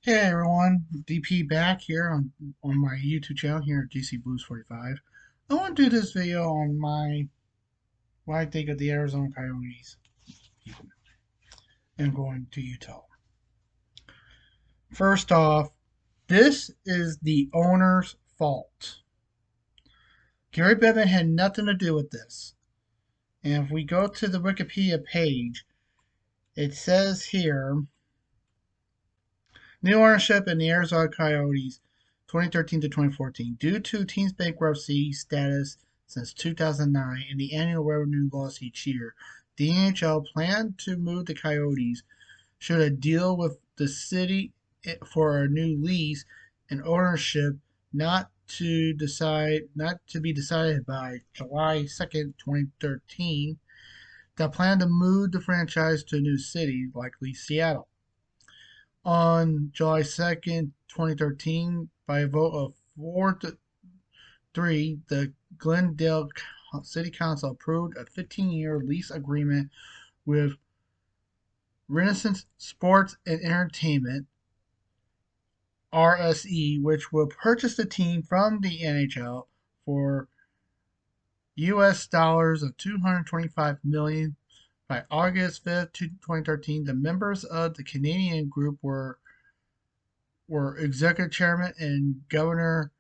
Hey everyone, DP back here on my YouTube channel here at DC Blues 45. I want to do this video on what I think of the Arizona Coyotes and going to Utah. First off, this is the owner's fault. Gary Bettman had nothing to do with this. And if we go to the Wikipedia page, it says here new ownership in the Arizona Coyotes 2013 to 2014. Due to team's bankruptcy status since 2009 and the annual revenue loss each year, the NHL planned to move the Coyotes should a deal with the city for a new lease and ownership not to be decided by July 2nd, 2013, that planned to move the franchise to a new city, likely Seattle. On July 2nd, 2013, by a vote of 4-3, the Glendale City Council approved a 15-year lease agreement with Renaissance Sports and Entertainment (RSE), which will purchase the team from the NHL for US dollars of 225 million. By August 5th, 2013, the members of the Canadian group were Executive Chairman and Governor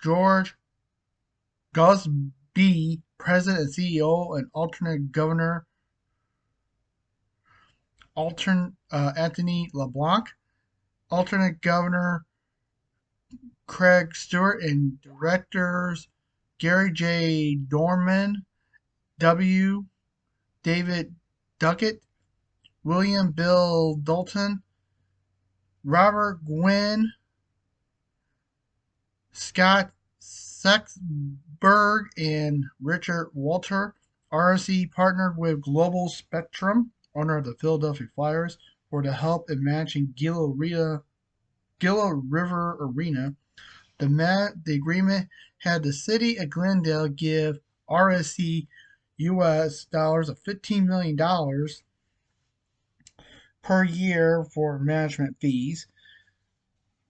George Gosby, President and CEO, and alternate Governor Anthony LeBlanc, alternate Governor Craig Stewart, and directors Gary J. Dorman, W. David Duckett, William Bill Dalton, Robert Gwynn, Scott Sexberg, and Richard Walter. RSE partnered with Global Spectrum, owner of the Philadelphia Flyers, for the help in managing Gila River Arena. The agreement had the city of Glendale give RSE US dollars of $15 million per year for management fees.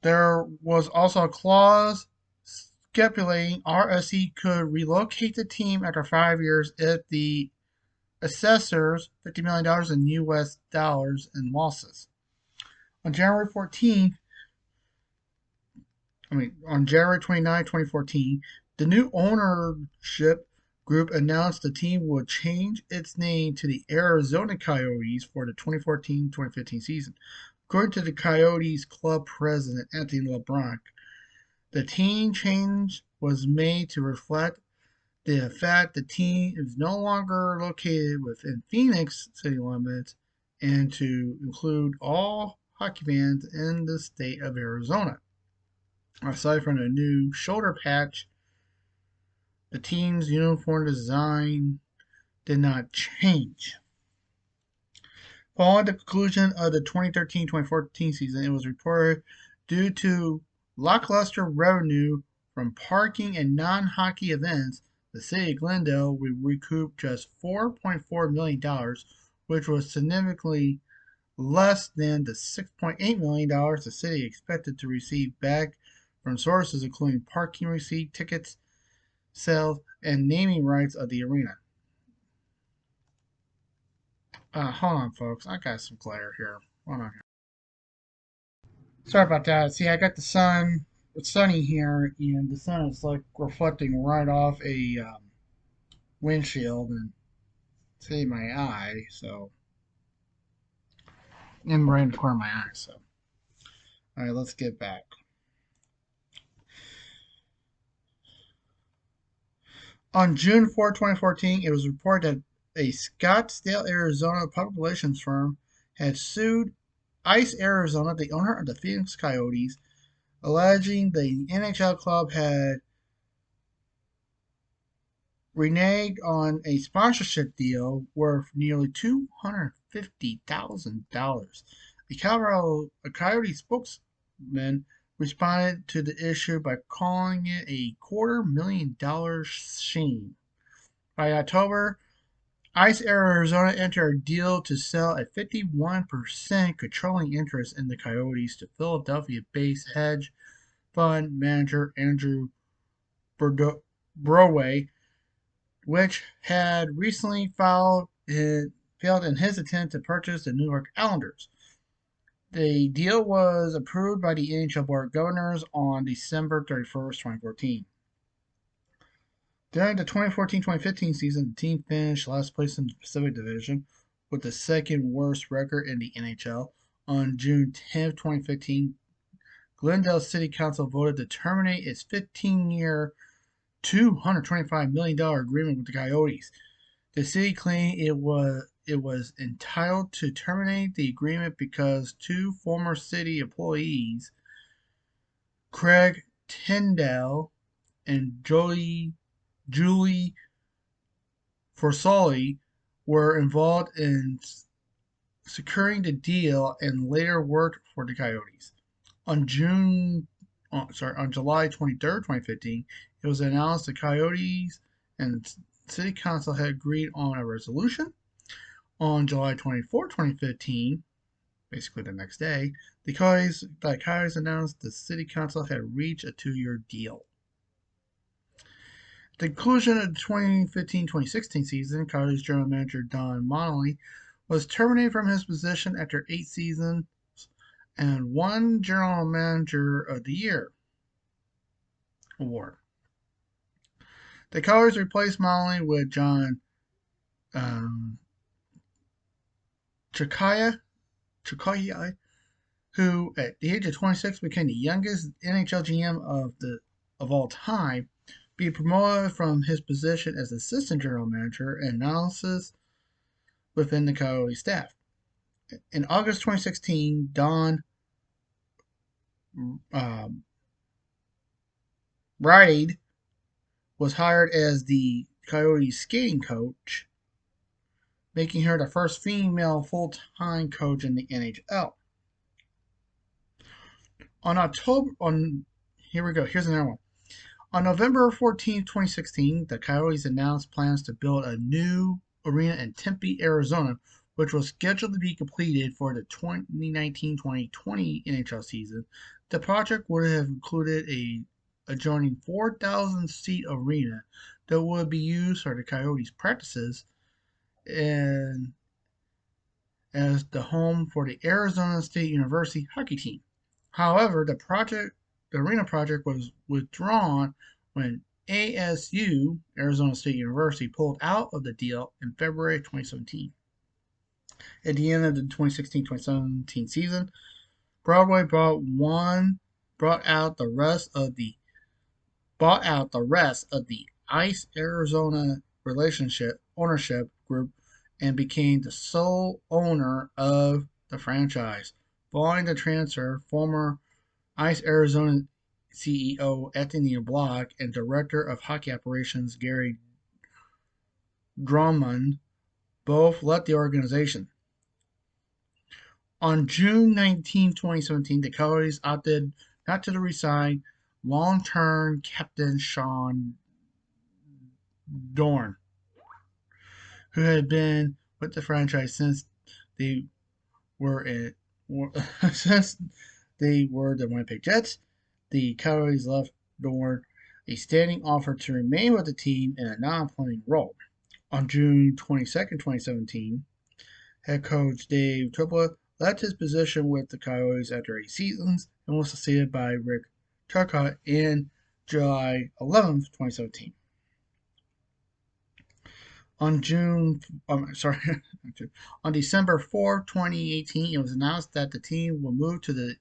There was also a clause stipulating RSE could relocate the team after 5 years if the assessors $50 million in US dollars in losses. On January 29, 2014, the new ownership group announced the team would change its name to the Arizona Coyotes for the 2014-2015 season. According to the Coyotes club president, Anthony LeBlanc, the team change was made to reflect the fact the team is no longer located within Pheonix city limits and to include all hockey fans in the state of Arizona. Aside from the new shoulder patch, the team's uniform design did not change. Following the conclusion of the 2013-2014 season, it was reported due to lackluster revenue from parking and non-hockey events, the city of Glendale would recoup just $4.4 million, which was significantly less than the $6.8 million the city expected to receive back from sources including parking receipt, tickets, sales, and naming rights of the arena. Hold on, folks. I got some glare here. Hold on here. Sorry about that. See, I got the sun. It's sunny here, and the sun is like reflecting right off a windshield and see my eye. So, and right in the corner of my eye. So, all right, let's get back. On June 4, 2014, it was reported that a Scottsdale, Arizona public relations firm had sued Ice Arizona, the owner of the Pheonix Coyotes, alleging the NHL club had reneged on a sponsorship deal worth nearly $250,000. A Coyote spokesman responded to the issue by calling it a $250,000 shame. By October, Ice Arizona entered a deal to sell a 51% controlling interest in the Coyotes to Philadelphia-based hedge fund manager Andrew Broway, which had recently failed in his attempt to purchase the New York Islanders. The deal was approved by the NHL Board of Governors on December 31st, 2014. During the 2014-2015 season, the team finished last place in the Pacific Division with the second worst record in the NHL. On June 10th, 2015, Glendale City Council voted to terminate its 15-year, $225 million agreement with the Coyotes. The city claimed it was entitled to terminate the agreement because two former city employees, Craig Tyndall and Julie Forsali, were involved in securing the deal and later worked for the Coyotes. On July 23rd, 2015, it was announced the Coyotes and City Council had agreed on a resolution. On July 24th, 2015, basically the next day, the Coyotes announced the City Council had reached a 2-year deal. At the conclusion of the 2015-2016 season, Coyotes general manager Don Monley was terminated from his position after 8 seasons and won General Manager of the Year award. The Coyotes replaced Monley with John Chikaya, who at the age of 26 became the youngest NHL GM of all time, being promoted from his position as assistant general manager and analysis within the Coyotes staff. In August 2016, Don Ride was hired as the Coyotes skating coach, making her the first female full-time coach in the NHL. Here's another one. On November 14, 2016, the Coyotes announced plans to build a new arena in Tempe, Arizona, which was scheduled to be completed for the 2019-2020 NHL season. The project would have included a adjoining 4,000-seat arena that would be used for the Coyotes' practices and as the home for the Arizona State University hockey team. However, the arena project was withdrawn when ASU, Arizona State University, pulled out of the deal in February 2017. At the end of the 2016-2017 season, Broadway bought out the rest of the Ice Arizona ownership group and became the sole owner of the franchise. Following the transfer, former Ice Arizona CEO Anthony Block and Director of Hockey Operations Gary Drummond both left the organization. On June 19, 2017, the Coyotes opted not to resign long-term captain Sean Dorn, who had been with the franchise since they were the Winnipeg Jets. The Coyotes left Dorn a standing offer to remain with the team in a non-playing role. On June 22nd, 2017, head coach Dave Tripla left his position with the Coyotes after 8 seasons and was succeeded by Rick Turcotte in July 11th, 2017. On December 4, 2018, it was announced that the team will move to the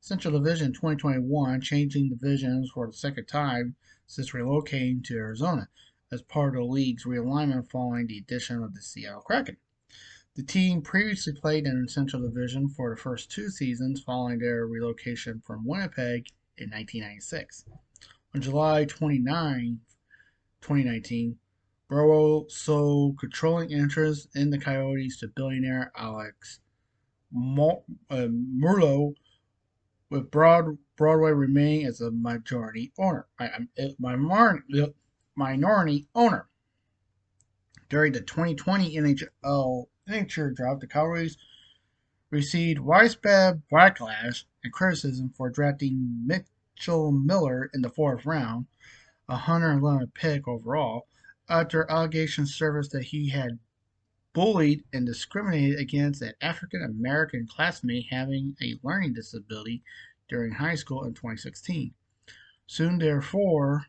Central Division in 2021, changing divisions for the second time since relocating to Arizona as part of the league's realignment following the addition of the Seattle Kraken. The team previously played in the Central Division for the first 2 seasons following their relocation from Winnipeg in 1996. On July 29, 2019, Burrow sold controlling interest in the Coyotes to billionaire Alex Murlo, with Broadway remaining as a minority owner. During the 2020 NHL draft, the Coyotes received widespread backlash and criticism for drafting Mitchell Miller in the fourth round, a 111th pick overall, after allegations surfaced that he had bullied and discriminated against an African American classmate having a learning disability during high school in 2016. Soon therefore,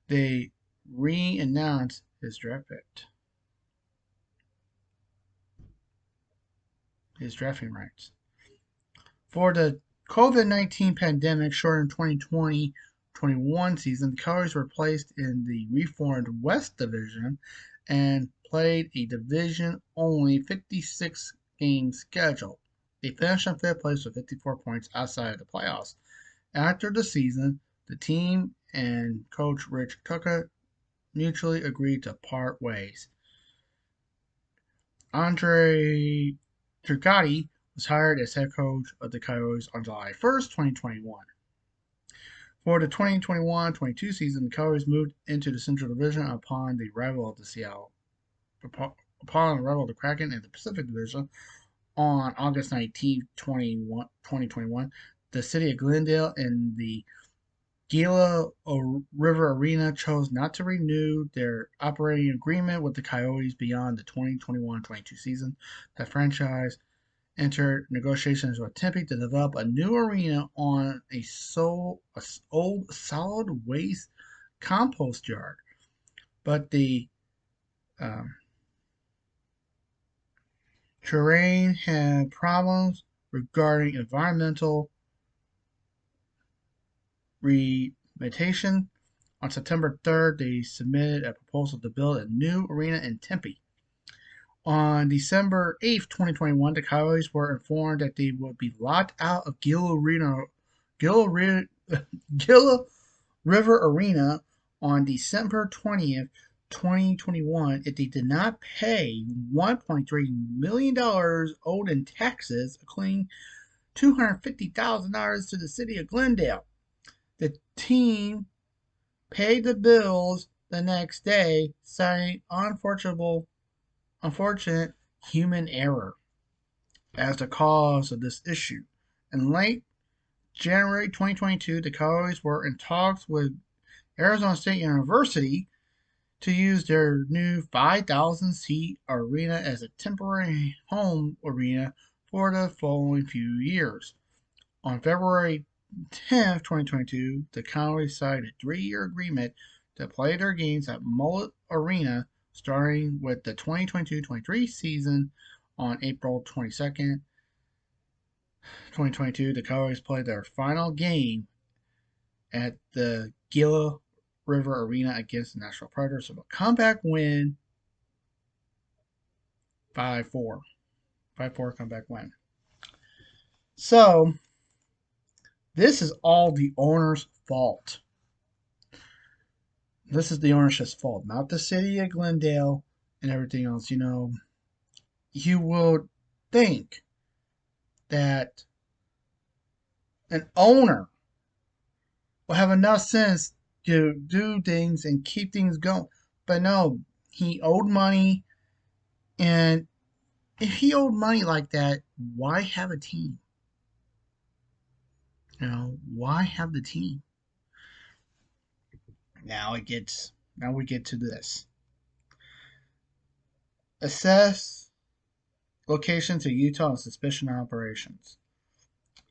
they re-announced his draft pick, his drafting rights. For the COVID-19 pandemic shortened 2020-21 season, the Coyotes were placed in the reformed West Division and played a division-only 56-game schedule. They finished in fifth place with 54 points outside of the playoffs. After the season, the team and coach Rich Tucker mutually agreed to part ways. Andre Turcotte was hired as head coach of the Coyotes on July 1st, 2021. For the 2021-22 season, the Coyotes moved into the Central Division upon the arrival of the Kraken in the Pacific Division on August 19, 2021. The city of Glendale and the Gila River Arena chose not to renew their operating agreement with the Coyotes beyond the 2021-22 season. The franchise entered negotiations with Tempe to develop a new arena on a old solid waste compost yard, but the terrain had problems regarding environmental remediation. On September 3rd, they submitted a proposal to build a new arena in Tempe. On December 8th, 2021, the Coyotes were informed that they would be locked out of Gila River Arena on December 20th, 2021 if they did not pay $1.3 million owed in taxes, including $250,000 to the city of Glendale. The team paid the bills the next day, citing unfortunate human error as the cause of this issue. In late January 2022, the Coyotes were in talks with Arizona State University to use their new 5,000-seat arena as a temporary home arena for the following few years. On February 10th, 2022, the Coyotes signed a 3-year agreement to play their games at Mullet Arena starting with the 2022-23 season. On April 22nd, 2022, the Coyotes played their final game at the Gila River Arena against the Nashville Predators of a comeback win, 5-4. 5-4 comeback win. So, this is all the owner's fault. This is the ownership's fault, not the city of Glendale and everything else. You would think that an owner will have enough sense to do things and keep things going. But no, he owed money, and if he owed money like that, why have a team? Why have the team? Now we get to this. Assess locations of Utah and suspicion operations.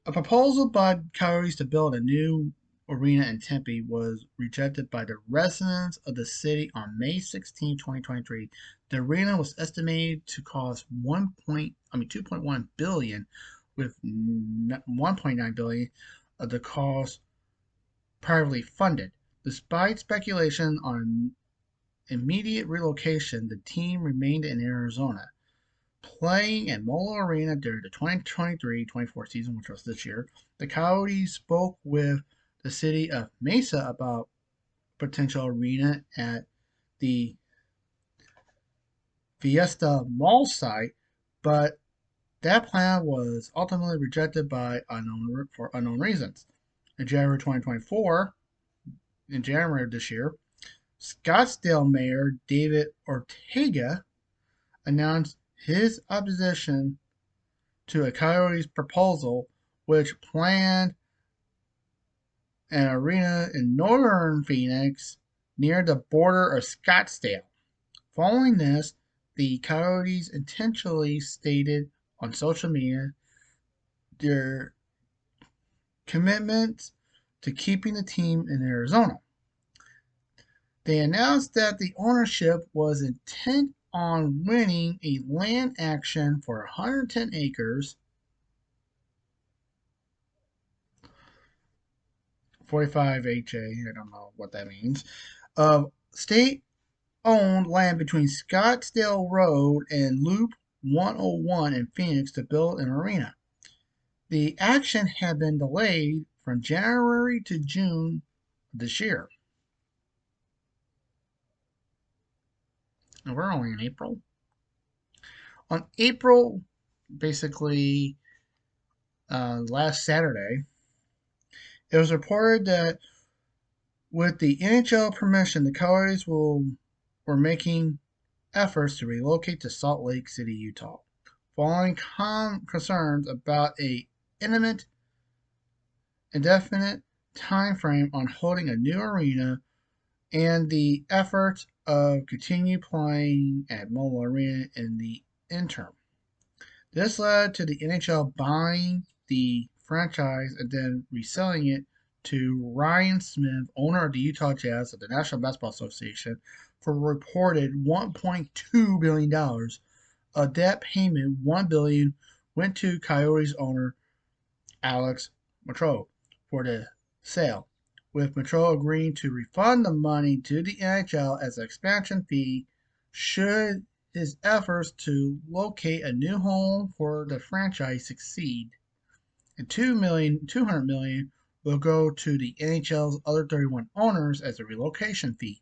A proposal by Coyotes to build a new arena in Tempe was rejected by the residents of the city on May 16, 2023. The arena was estimated to cost 2.1 billion, with 1.9 billion of the cost privately funded. Despite speculation on immediate relocation, the team remained in Arizona, playing at Mullet Arena during the 2023-24 season, which was this year. The Coyotes spoke with the city of Mesa about potential arena at the Fiesta Mall site, but that plan was ultimately rejected for unknown reasons. In January of this year, Scottsdale Mayor David Ortega announced his opposition to a Coyotes proposal which planned an arena in northern Pheonix near the border of Scottsdale. Following this, the Coyotes intentionally stated on social media their commitment to keeping the team in Arizona. They announced that the ownership was intent on winning a land action for 110 acres, 45 HA, I don't know what that means, of state owned land between Scottsdale Road and Loop 101 in Pheonix to build an arena. The action had been delayed from January to June this year. And we're only in April. On April, basically last Saturday, it was reported that with the NHL permission, the Coyotes were making efforts to relocate to Salt Lake City, Utah, following concerns about a intimate, indefinite time frame on holding a new arena and the efforts of continue playing at Mobile Arena in the interim. This led to the NHL buying the franchise and then reselling it to Ryan Smith, owner of the Utah Jazz of the National Basketball Association, for a reported $1.2 billion. Of that payment, $1 billion went to Coyotes owner Alex Metro for the sale, with Metro agreeing to refund the money to the NHL as an expansion fee should his efforts to locate a new home for the franchise succeed. And $200 million will go to the NHL's other 31 owners as a relocation fee.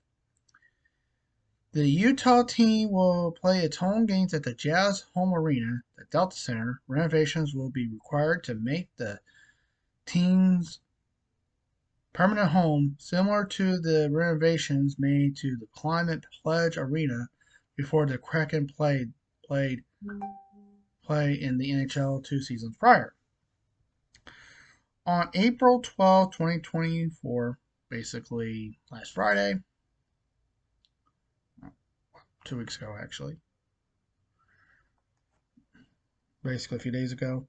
The Utah team will play its home games at the Jazz home arena, the Delta Center. Renovations will be required to make the team's permanent home similar to the renovations made to the Climate Pledge Arena before the Kraken play in the NHL 2 seasons prior. On April 12, 2024, basically last Friday, 2 weeks ago actually, basically a few days ago,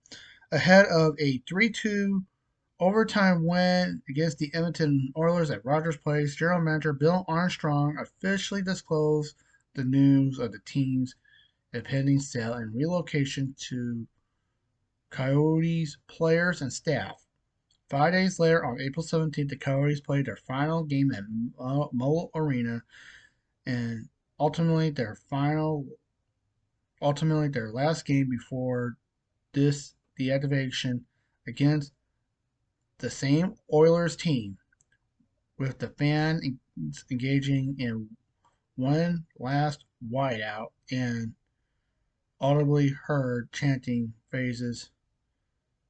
ahead of a 3-2 overtime win against the Edmonton Oilers at Rogers Place, general manager Bill Armstrong officially disclosed the news of the team's impending sale and relocation to Coyotes players and staff. 5 days later, on April 17th, the Coyotes played their final game at Mobile Arena, and ultimately their last game before this deactivation against the same Oilers team, with the fans engaging in one last whiteout and audibly heard chanting phrases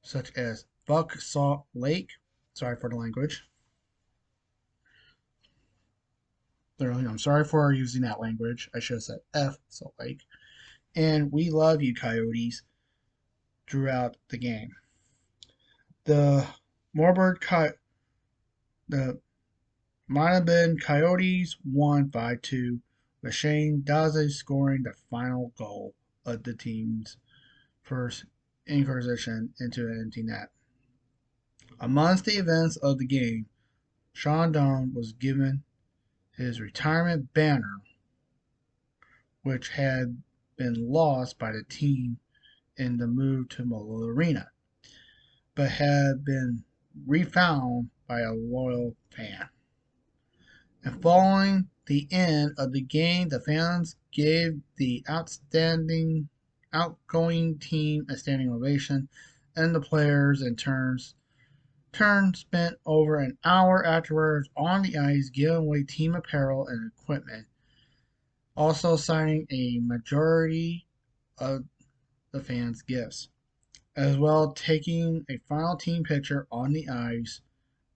such as "Fuck Salt Lake." Sorry for the language. I'm sorry for using that language. I should have said F Salt Lake. And "We love you, Coyotes," throughout the game. The the Manabin Coyotes won 5-2, with Shane Daze scoring the final goal of the team's first incursion into an empty net. Amongst the events of the game, Sean Doan was given his retirement banner, which had been lost by the team in the move to Mobile Arena, but had been refound by a loyal fan. And following the end of the game, the fans gave the outgoing team a standing ovation, and the players in turn spent over an hour afterwards on the ice giving away team apparel and equipment, also signing a majority of the fans' gifts, as well taking a final team picture on the ice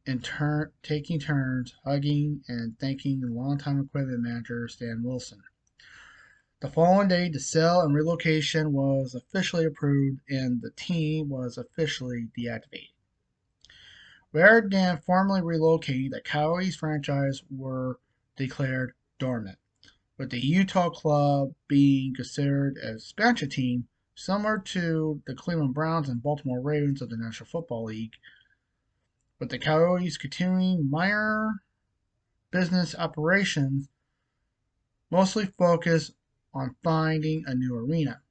in turn taking turns hugging and thanking longtime equipment manager Stan Wilson. The following day, the sale and relocation was officially approved and the team was officially deactivated. Rather than formally relocating, the Coyotes franchise were declared dormant, with the Utah club being considered an expansion team similar to the Cleveland Browns and Baltimore Ravens of the National Football League, with the Coyotes continuing minor business operations, mostly focused on finding a new arena.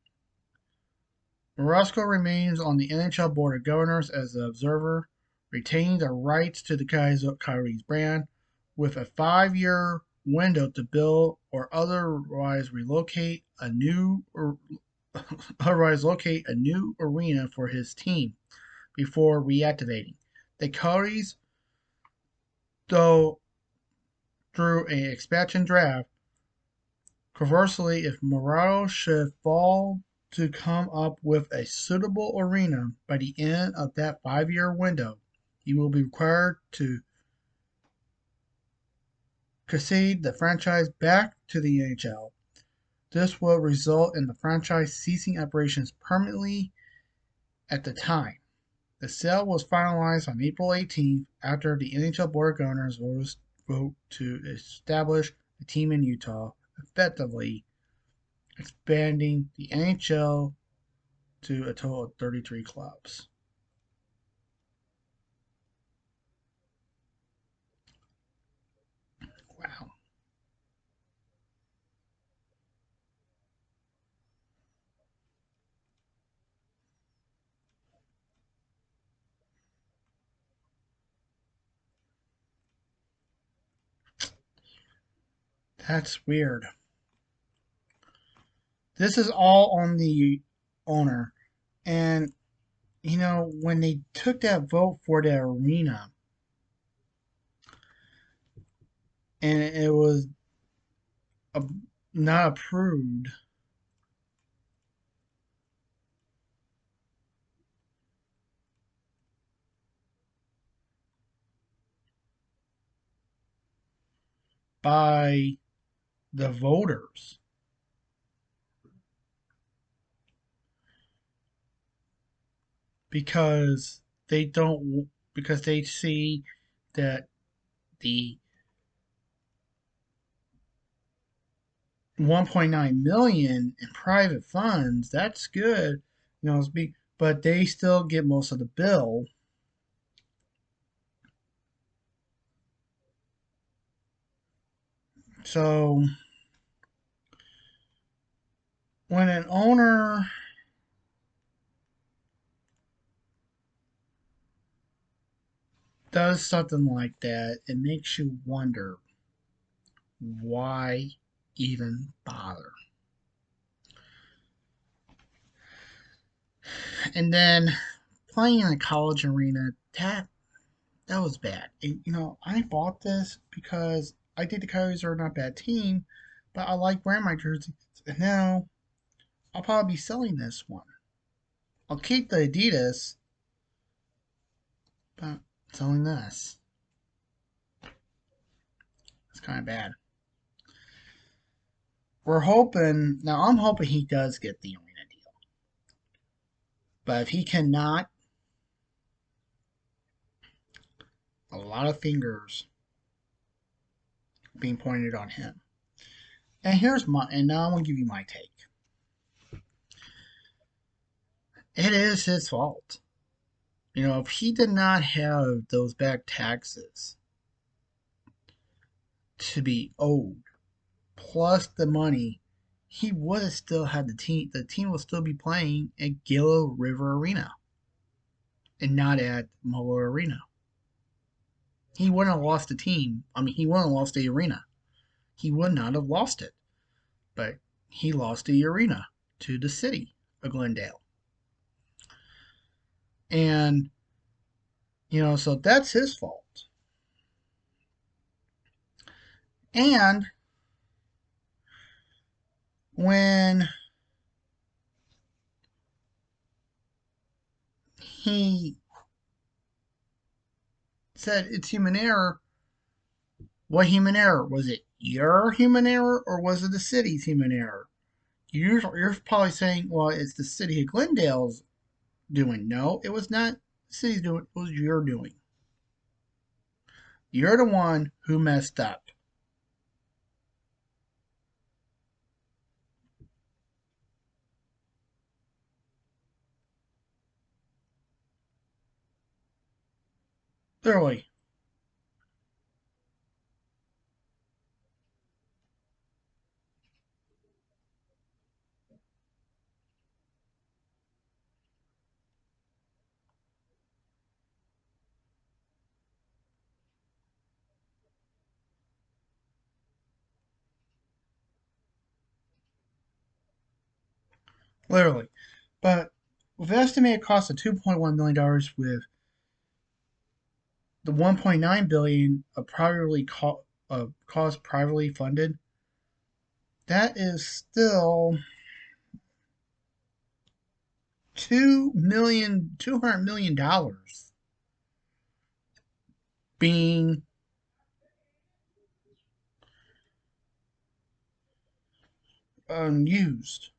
Morosco remains on the NHL Board of Governors as an observer, retaining the rights to the Coyotes brand, with a 5-year window to build or otherwise locate a new arena for his team before reactivating. The Coyotes, though, through an expansion draft. Conversely, if Morado should fall to come up with a suitable arena by the end of that 5-year window, he will be required to concede the franchise back to the NHL. This will result in the franchise ceasing operations permanently at the time. The sale was finalized on April 18th after the NHL Board of Governors vote to establish a team in Utah, effectively expanding the NHL to a total of 33 clubs. Wow. That's weird. This is all on the owner. And, when they took that vote for the arena, and it was uh, not approved by the voters because they don't because they see that the 1.9 million in private funds, that's good, but they still get most of the bill. So when an owner does something like that, it makes you wonder why even bother. And then playing in a college arena, that was bad. And, I bought this because I think the Coyotes are not a bad team, but I like wearing my jerseys. And now I'll probably be selling this one. I'll keep the Adidas, but selling this. It's kind of bad. I'm hoping he does get the arena deal. But if he cannot, a lot of fingers being pointed on him. And now I'm gonna give you my take. It is his fault. If he did not have those back taxes to be owed, plus the money, he would have still had the team. The team will still be playing at Gila River Arena and not at Muller Arena. He wouldn't have lost the team. He wouldn't have lost the arena. He would not have lost it. But he lost the arena to the city of Glendale. And, so that's his fault. And when he said it's human error, what human error? Was it your human error or was it the city's human error? You're probably saying, well, it's the city of Glendale's doing. No, it was not the city's doing, it was your doing. You're the one who messed up. Literally. Literally. But with an estimated cost of $2.1 million with the 1.9 billion of cost privately funded, that is still $200 million being unused.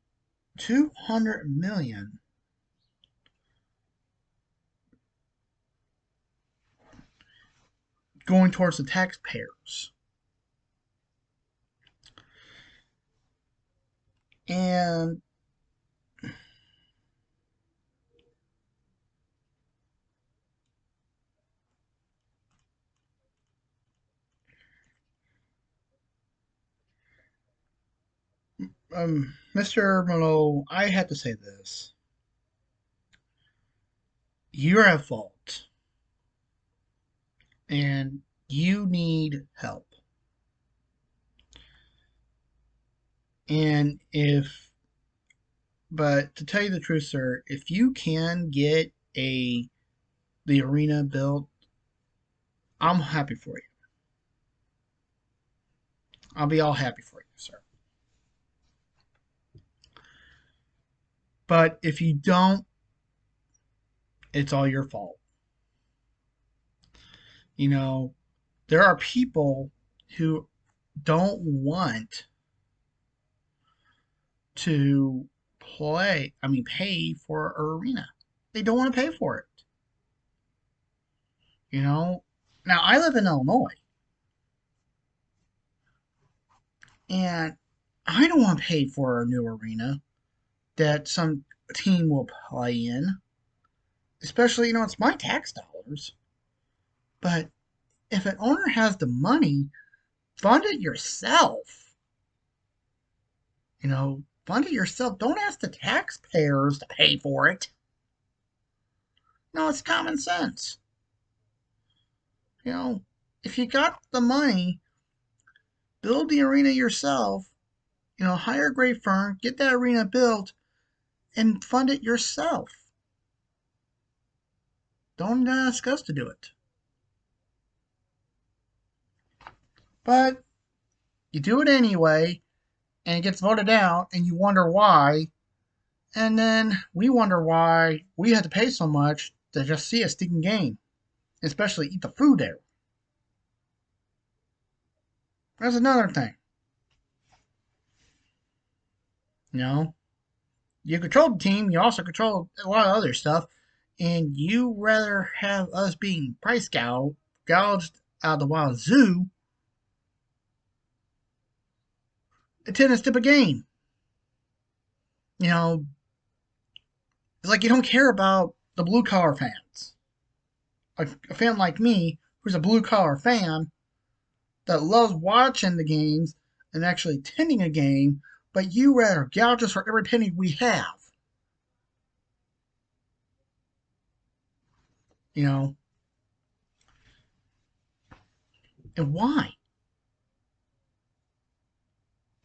200 million going towards the taxpayers. And Mr. Milo, I had to say this. You're at fault. And you need help. And if, but to tell you the truth, sir, if you can get the arena built, I'm happy for you. I'll be all happy for you, sir. But if you don't, it's all your fault. You know, there are people who don't want to pay for an arena. They don't want to pay for it. You know, now I live in Illinois and I don't want to pay for a new arena that some team will play in, especially, it's my tax dollars. But if an owner has the money, fund it yourself. Fund it yourself. Don't ask the taxpayers to pay for it. No, it's common sense. You know, if you got the money, build the arena yourself. Hire a great firm, get that arena built, and fund it yourself. Don't ask us to do it. But you do it anyway, and it gets voted out, and you wonder why. And then we wonder why we had to pay so much to just see a stinking game, especially eat the food there. That's another thing. You know, you control the team, you also control a lot of other stuff, and you rather have us being gouged out of the wild zoo attend a stupid game. You know, it's like you don't care about the blue collar fans. A fan like me, who's a blue collar fan, that loves watching the games and actually attending a game, but you rather gouge us for every penny we have. You know, and why?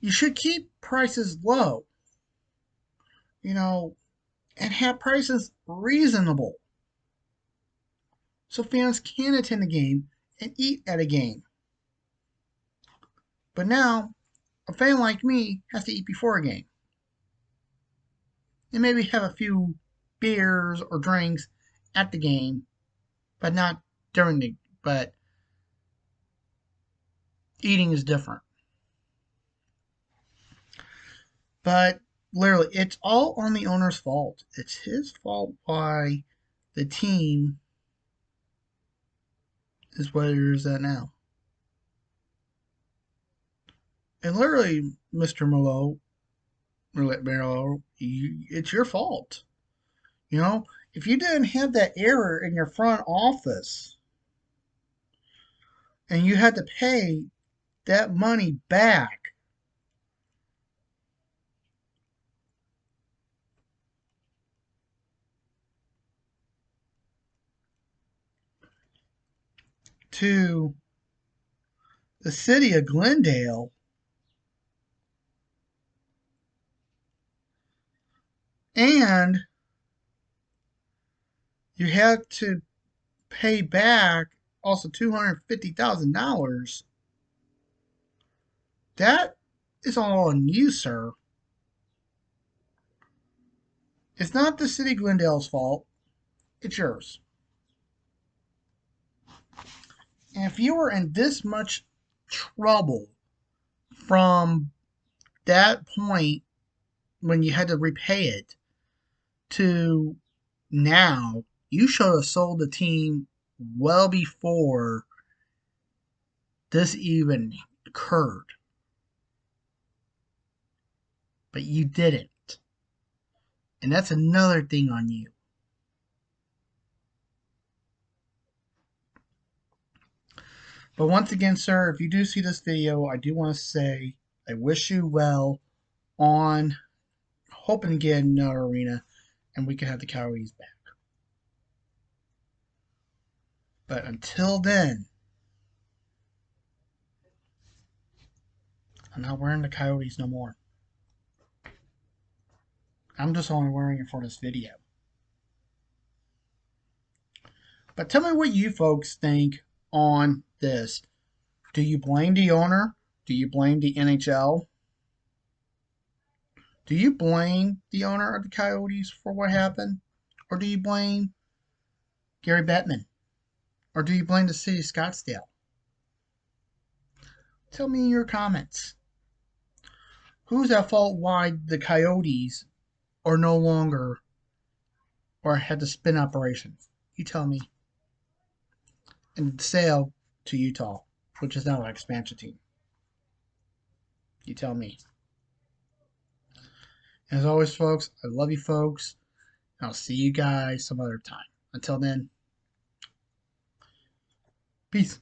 You should keep prices low, you know, and have prices reasonable so fans can attend a game and eat at a game. But now, a fan like me has to eat before a game and maybe have a few beers or drinks at the game, but not during but eating is different. But literally, it's all on the owner's fault. It's his fault why the team is what it is at now. And literally, Mr. Merlot, it's your fault. You know, if you didn't have that error in your front office and you had to pay that money back to the city of Glendale, and you had to pay back also $250,000, that is all on you, sir. It's not the city of Glendale's fault. It's yours. And if you were in this much trouble from that point when you had to repay it to now, you should have sold the team well before this even occurred. But you didn't. And that's another thing on you. But once again, sir, if you do see this video, I do want to say I wish you well on hoping to get another arena and we can have the Coyotes back. But until then, I'm not wearing the Coyotes no more. I'm just only wearing it for this video. But tell me what you folks think on this. Do you blame the owner? Do you blame the NHL? Do you blame the owner of the Coyotes for what happened? Or do you blame Gary Bettman? Or do you blame the city of Scottsdale? Tell me in your comments. Who's at fault why the Coyotes are no longer or had to spin operations? You tell me. And the sale to Utah, which is now an expansion team. You tell me. As always, folks, I love you folks. And I'll see you guys some other time. Until then, peace.